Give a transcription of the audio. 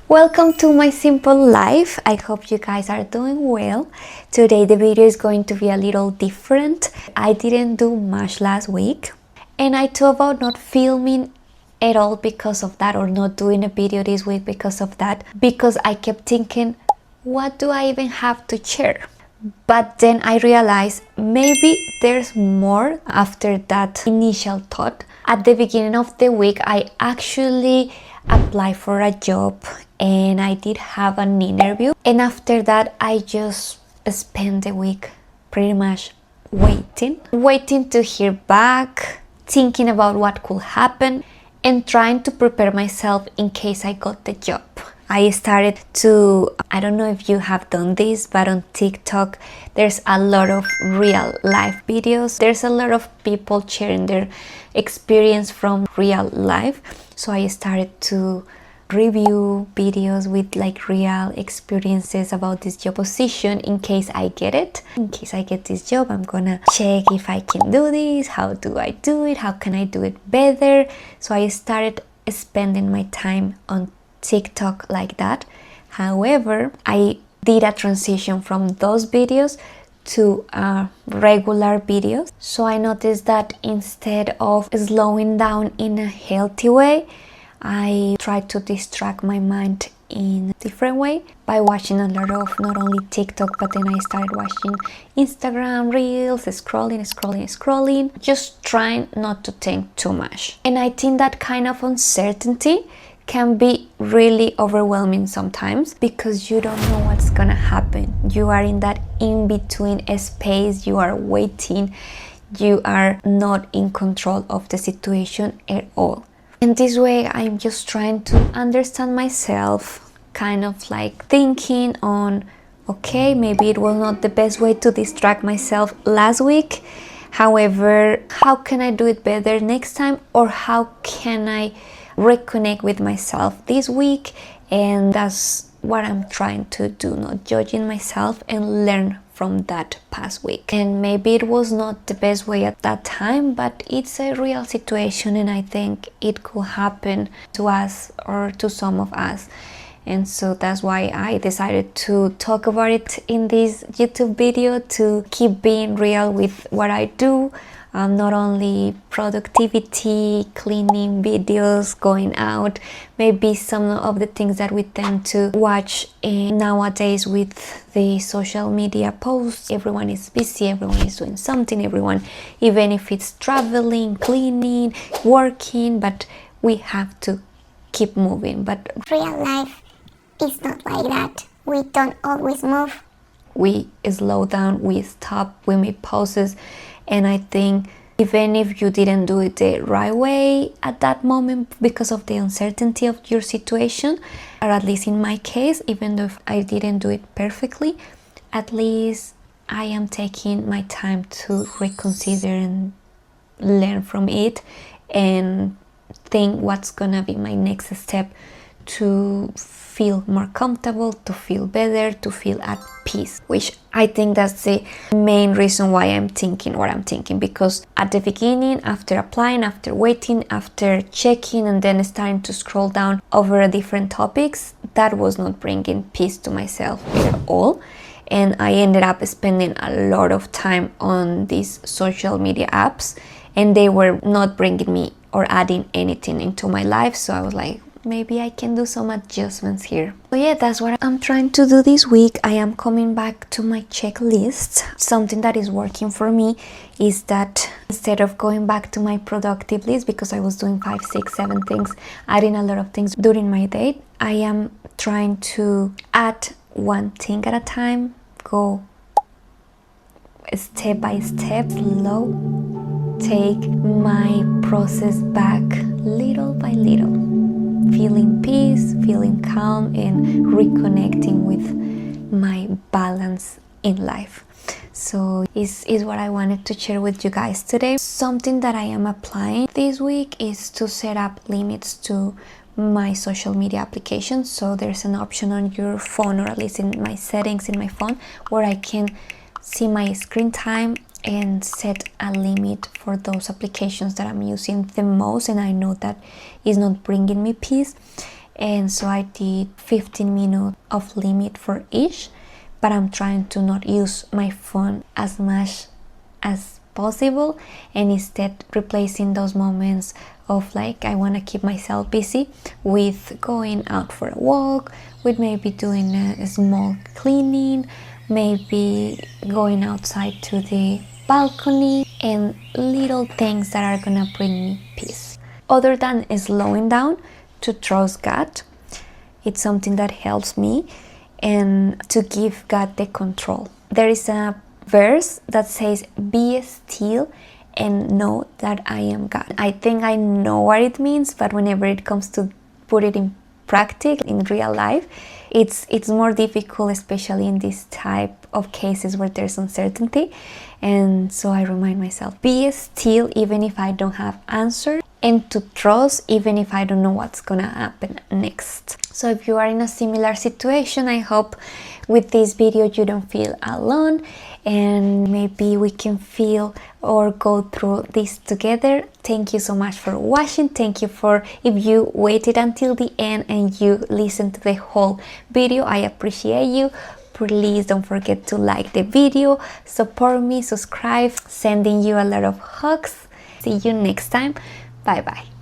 Welcome to my simple life. I hope you guys are doing well. Today the video is going to be a little different. I didn't do much last week and I thought about not filming at all because of that, or not doing a video this week because of that, because I kept thinking, what do I even have to share? But then I realized maybe there's more after that initial thought. At the beginning of the week, I actually applied for a job and I did have an interview. And after that, I just spent the week pretty much waiting to hear back, thinking about what could happen, and trying to prepare myself in case I got the job. I started to, I don't know if you have done this, but on TikTok there's a lot of real life videos. There's a lot of people sharing their experience from real life. So I started to review videos with like real experiences about this job position in case I get it. In case I get this job, I'm gonna check if I can do this, how do I do it, how can I do it better. So I started spending my time on TikTok like that. However, I did a transition from those videos to regular videos. So I noticed that instead of slowing down in a healthy way, I tried to distract my mind in a different way by watching a lot of not only TikTok, but then I started watching Instagram Reels, scrolling, just trying not to think too much. And I think that kind of uncertainty can be really overwhelming sometimes because you don't know what's gonna happen. You are in that in-between space, you are waiting, you are not in control of the situation at all. In this way, I'm just trying to understand myself, kind of like thinking on, okay, maybe it was not the best way to distract myself last week. However, how can I do it better next time? Or how can I reconnect with myself this week? And that's what I'm trying to do, not judging myself and learn from that past week. And maybe it was not the best way at that time, but it's a real situation and I think it could happen to us or to some of us. And so that's why I decided to talk about it in this YouTube video, to keep being real with what I do. Not only productivity, cleaning videos, going out, maybe some of the things that we tend to watch nowadays with the social media posts. Everyone is busy, everyone is doing something, everyone, even if it's traveling, cleaning, working, but we have to keep moving. But real life is not like that. We don't always move. We slow down, we stop, we make pauses. And I think even if you didn't do it the right way at that moment because of the uncertainty of your situation, or at least in my case, even though I didn't do it perfectly, at least I am taking my time to reconsider and learn from it and think what's gonna be my next step to feel more comfortable, to feel better, to feel at peace, which I think that's the main reason why I'm thinking what I'm thinking. Because at the beginning, after applying, after waiting, after checking and then starting to scroll down over different topics, that was not bringing peace to myself at all. And I ended up spending a lot of time on these social media apps and they were not bringing me or adding anything into my life. So I was like, maybe I can do some adjustments here. So yeah, that's what I'm trying to do this week. I am coming back to my checklist. Something that is working for me is that instead of going back to my productive list, because I was doing 5, 6, 7 things, adding a lot of things during my day, I am trying to add one thing at a time, go step by step, slow, take my process back little by little, feeling peace, feeling calm, and reconnecting with my balance in life. So is what I wanted to share with you guys today. Something that I am applying this week is to set up limits to my social media applications. So there's an option on your phone, or at least in my settings in my phone, where I can see my screen time and set a limit for those applications that I'm using the most and I know that is not bringing me peace. and so I did 15 minutes of limit for each, but I'm trying to not use my phone as much as possible, and instead replacing those moments of like I want to keep myself busy with going out for a walk, with maybe doing a small cleaning, maybe going outside to the balcony, and little things that are gonna bring me peace. Other than slowing down, to trust God, it's something that helps me, and to give God the control. There is a verse that says, "Be still and know that I am God." I think I know what it means, but whenever it comes to put it in practice in real life, it's more difficult, especially in this type of cases where there's uncertainty. And so I remind myself, be still even if I don't have answers, and to trust even if I don't know what's gonna happen next. So if you are in a similar situation, I hope with this video you don't feel alone, and maybe we can feel or go through this together. Thank you so much for watching. Thank you for if you waited until the end and you listened to the whole video. I appreciate you. Please don't forget to like the video, support me, subscribe, sending you a lot of hugs. See you next time. Bye bye.